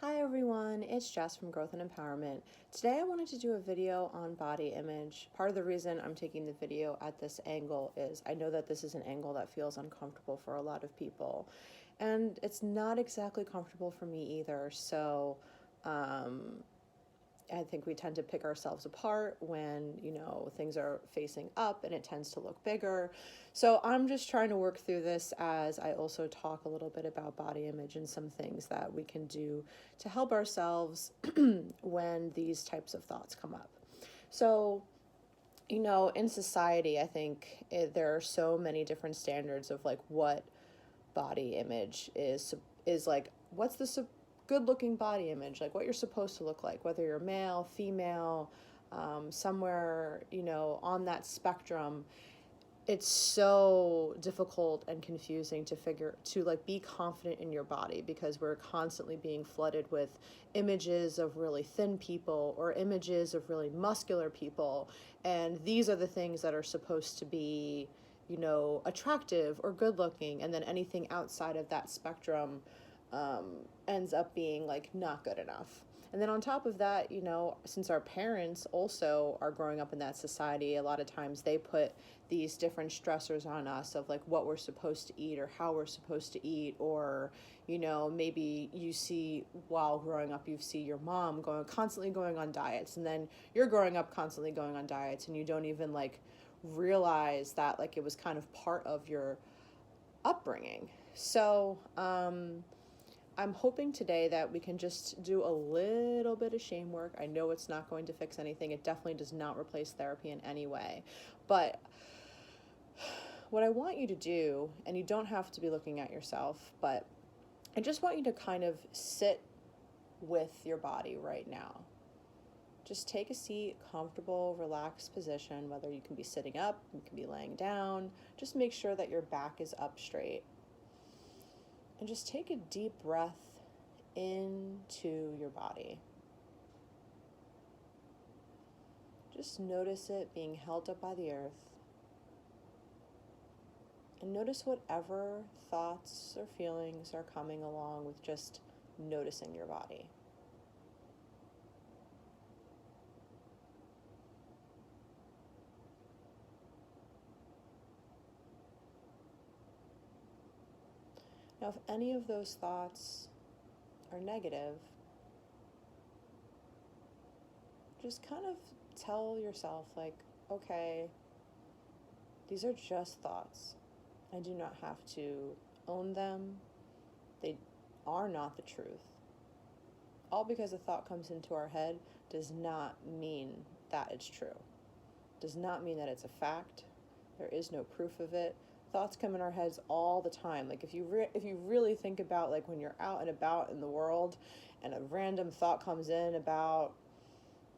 Hi everyone, it's Jess from Growth and Empowerment. Today I wanted to do a video on body image. Part of the reason I'm taking the video at this angle is I know that this is an angle that feels uncomfortable for a lot of people. And it's not exactly comfortable for me either, so I think we tend to pick ourselves apart when, things are facing up and it tends to look bigger. So I'm just trying to work through this as I also talk a little bit about body image and some things that we can do to help ourselves when these types of thoughts come up. So, in society, I think there are so many different standards of like what body image is like, what's the good looking body image, like what you're supposed to look like, whether you're male, female, somewhere, on that spectrum. It's so difficult and confusing to like be confident in your body because we're constantly being flooded with images of really thin people or images of really muscular people. And these are the things that are supposed to be, attractive or good looking. And then anything outside of that spectrum ends up being like not good enough. And then on top of that, since our parents also are growing up in that society, a lot of times they put these different stressors on us of like what we're supposed to eat or how we're supposed to eat, or, maybe you see while growing up, you see your mom constantly going on diets, and then you're growing up constantly going on diets and you don't even like realize that like it was kind of part of your upbringing. So, I'm hoping today that we can just do a little bit of shame work. I know it's not going to fix anything. It definitely does not replace therapy in any way. But what I want you to do, and you don't have to be looking at yourself, but I just want you to kind of sit with your body right now. Just take a seat, comfortable, relaxed position, whether you can be sitting up, you can be laying down. Just make sure that your back is up straight. And just take a deep breath into your body. Just notice it being held up by the earth. And notice whatever thoughts or feelings are coming along with just noticing your body. Now, if any of those thoughts are negative, just kind of tell yourself, like, okay, these are just thoughts. I do not have to own them. They are not the truth. All because a thought comes into our head does not mean that it's true. Does not mean that it's a fact. There is no proof of it. Thoughts come in our heads all the time. Like if you really think about like when you're out and about in the world and a random thought comes in about,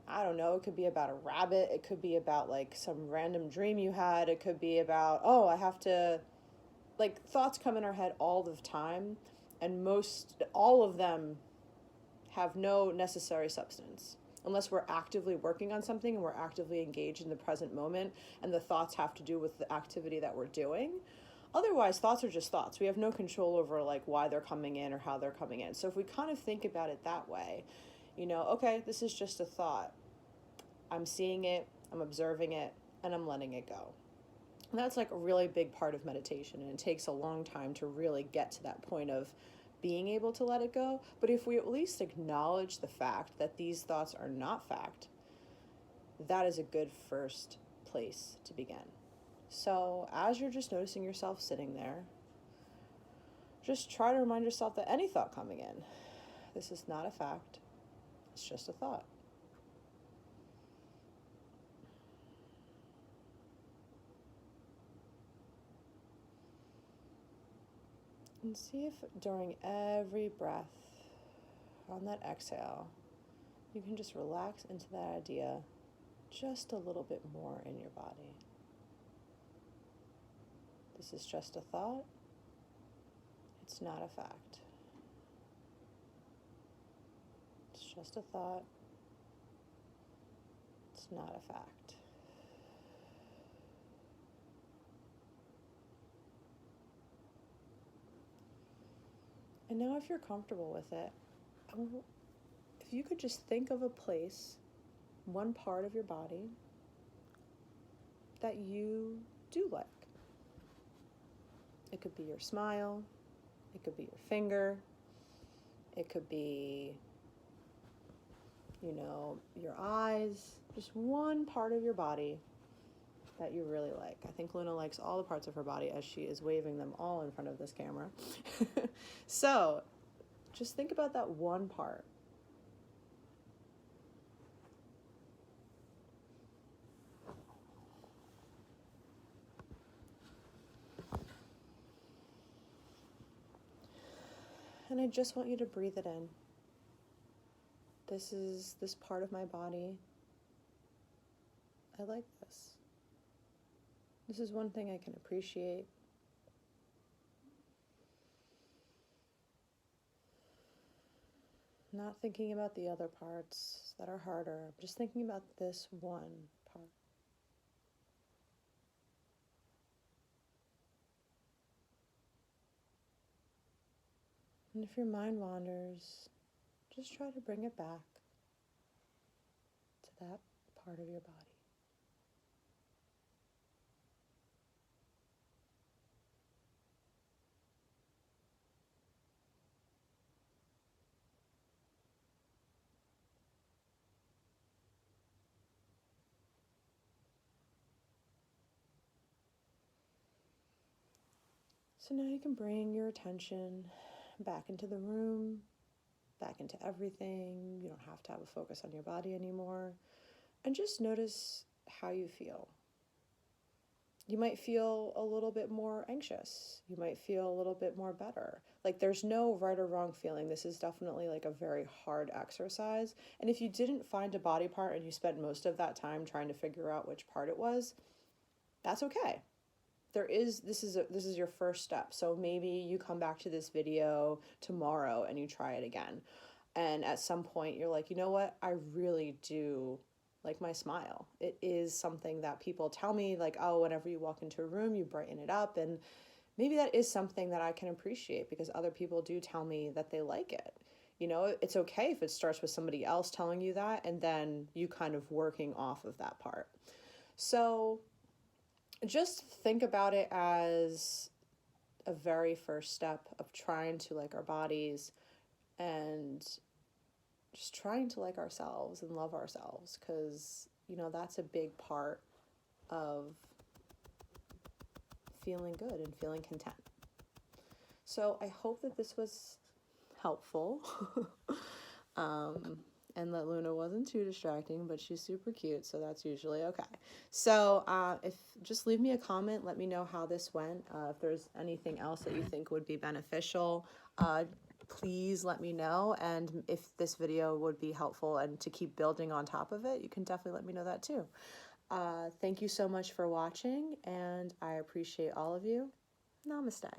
I don't know, it could be about a rabbit, it could be about like some random dream you had, it could be about, like thoughts come in our head all the time, and all of them have no necessary substance unless we're actively working on something and we're actively engaged in the present moment and the thoughts have to do with the activity that we're doing. Otherwise, thoughts are just thoughts. We have no control over like why they're coming in or how they're coming in. So if we kind of think about it that way, okay, this is just a thought. I'm seeing it, I'm observing it, and I'm letting it go. And that's like a really big part of meditation, and it takes a long time to really get to that point of being able to let it go. But if we at least acknowledge the fact that these thoughts are not fact, that is a good first place to begin. So as you're just noticing yourself sitting there, just try to remind yourself that any thought coming in, this is not a fact, it's just a thought. And see if during every breath on that exhale, you can just relax into that idea just a little bit more in your body. This is just a thought. It's not a fact. It's just a thought. It's not a fact. And now if you're comfortable with it, if you could just think of a place, one part of your body that you do like. It could be your smile, it could be your finger, it could be, your eyes, just one part of your body that you really like. I think Luna likes all the parts of her body as she is waving them all in front of this camera. So just think about that one part. And I just want you to breathe it in. This is this part of my body. I like this. This is one thing I can appreciate. Not thinking about the other parts that are harder. I'm just thinking about this one part. And if your mind wanders, just try to bring it back to that part of your body. So now you can bring your attention back into the room, back into everything. You don't have to have a focus on your body anymore. And just notice how you feel. You might feel a little bit more anxious. You might feel a little bit more better. Like there's no right or wrong feeling. This is definitely like a very hard exercise. And if you didn't find a body part and you spent most of that time trying to figure out which part it was, that's okay. This is your first step. So maybe you come back to this video tomorrow and you try it again. And at some point you're like, you know what? I really do like my smile. It is something that people tell me, like, oh, whenever you walk into a room, you brighten it up. And maybe that is something that I can appreciate because other people do tell me that they like it. It's okay if it starts with somebody else telling you that and then you kind of working off of that part. So just think about it as a very first step of trying to like our bodies and just trying to like ourselves and love ourselves because, that's a big part of feeling good and feeling content. So I hope that this was helpful. And that Luna wasn't too distracting, but she's super cute, so that's usually okay. So if just leave me a comment, let me know how this went. If there's anything else that you think would be beneficial, please let me know. And if this video would be helpful and to keep building on top of it, you can definitely let me know that too. Thank you so much for watching, and I appreciate all of you. Namaste.